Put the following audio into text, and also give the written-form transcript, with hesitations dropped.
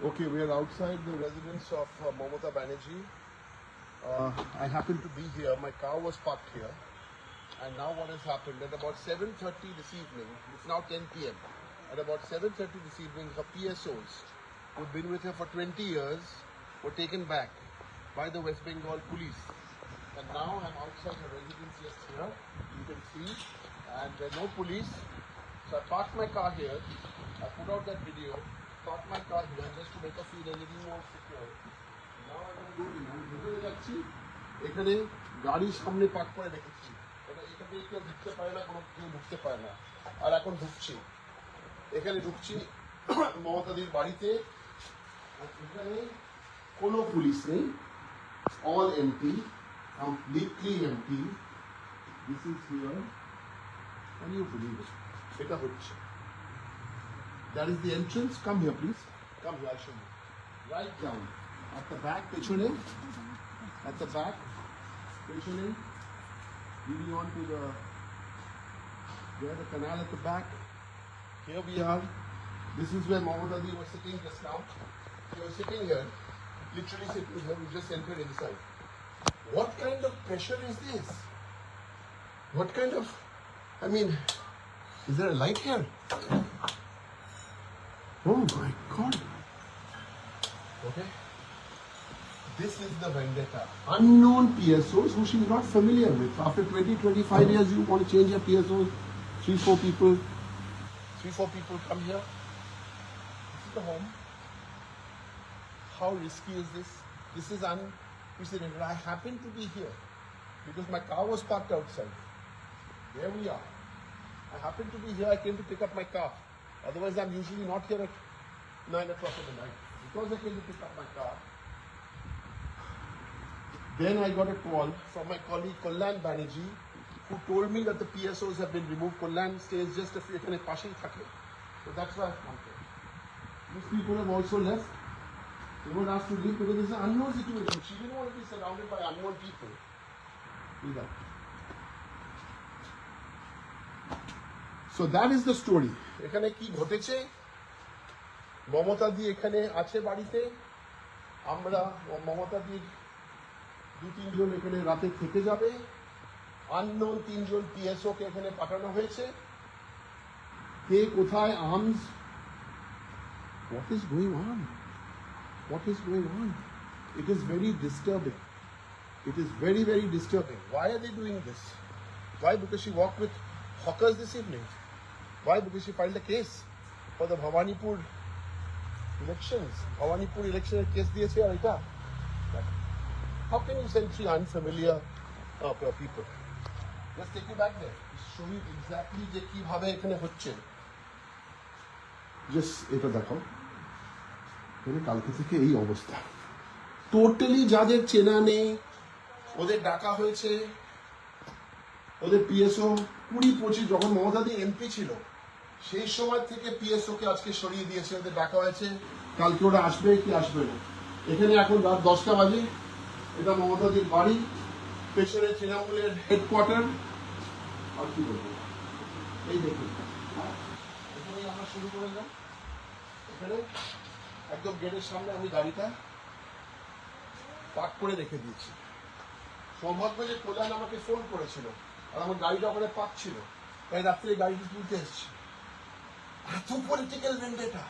Okay, we are outside the residence of Mamata Banerjee. I happen to be here. My car was parked here. And now what has happened, at about 7:30 this evening, it's now 10 p.m. At about 7:30 this evening, her PSOs, who've been with her for 20 years, were taken back by the West Bengal police. And now I'm outside her residence just here, you can see, and there's no police. So I parked my car here, I put out that video, parked my car here just to make her feel a little more secure. Now I'm going to go ভিতরে যাচ্ছি, এখানে গাড়ির সামনে park করে রেখেছি। এখানে কেউ ঢুকতে পারে না, কোনো কেউ ঢুকতে পারে না। আর এখন ঢুকছি, এখানে ঢুকছি মমতাদির বাড়িতে, আর এখানে কোনো পুলিশ নেই, all empty, completely empty. This is here. Can you believe it? এটা হচ্ছে। That is the entrance. Come here, please. Come here, I'll show you. Right down. At the back, পেছনে. At the back, পেছনে. Leading on to the canal at the back. Here we are. This is where Mamata Di was sitting just now. She was sitting here, literally sitting here. We just entered inside. What kind of pressure is this? What kind of, I mean, is there a light here? Oh my God. Okay. This is the vendetta. Unknown PSOs who she's not familiar with. After 20-25 years, you want to change your PSOs. 3-4 people come here. This is the home. How risky is this? This is unprecedented. I happen to be here because my car was parked outside. There we are. I happen to be here. I came to pick up my car. Otherwise, I'm usually not here at 9 o'clock in the night. Because I came to pick up my car, then I got a call from my colleague Kalyan Banerjee, who told me that the PSOs have been removed. Kalyan stays just a few minutes passing. So that's why I've come here. These people have also left. They were asked to leave because it's an unknown situation. She didn't want to be surrounded by unknown people. See that? So that is the story. এখানে কি ঘটেছে? মমতা দি এখানে আছে বাড়িতে। আমরা মমতা দির 2-3 জন এখানে রাতে থেকে যাবে। আননোন 3 জন পিএসও কে এখানে পাঠানো হয়েছে। কে কোথায় arms? What is going on? What is going on? It is very disturbing. It is very, very disturbing. Why are they doing this? Why? Because she walked with hawkers this evening. Why? Because she filed a case for the Bhawanipur elections. Bhawanipur election case দিয়েছে আর এটা। How can you send 3 unfamiliar people? Let's take you back there. Show you exactly যে কিভাবে এখানে হচ্ছে। Just এটা দেখো। এখানে কালকে থেকে এই অবস্থা। টোটালি যাদের চেনা নেই, ওদের ডাকা হয়েছে, ওদের পিএসও 20-25 যখন মমতা দি এমপি ছিল সেই সময় থেকে পিএসও কে আজকে সরিয়ে দিয়েছে, ওদের ডাকা হয়েছে। কালকে ওরা আসবে কি আসবে না। এখানে এখন রাত 10টা বাজে। এটা মমতা দির বাড়ি, পেছনে তৃণমূলের হেডকোয়ার্টার। আর কি বলবো, এই দেখুন এখানে আমরা শুরু করে দিলাম। এখানে একদম গেটের সামনে আমি গাড়িটা পার্ক করে রেখে দিয়েছি। সৌভাগ্য যে কল্যাণ আমাকে ফোন করেছিল আর আমার গাড়িটা ওখানে পার্ক ছিল, তাই রাত্রে গাড়িটি তুলতে এসেছি। এত পলিটিক্যাল ভেন্ডেটা।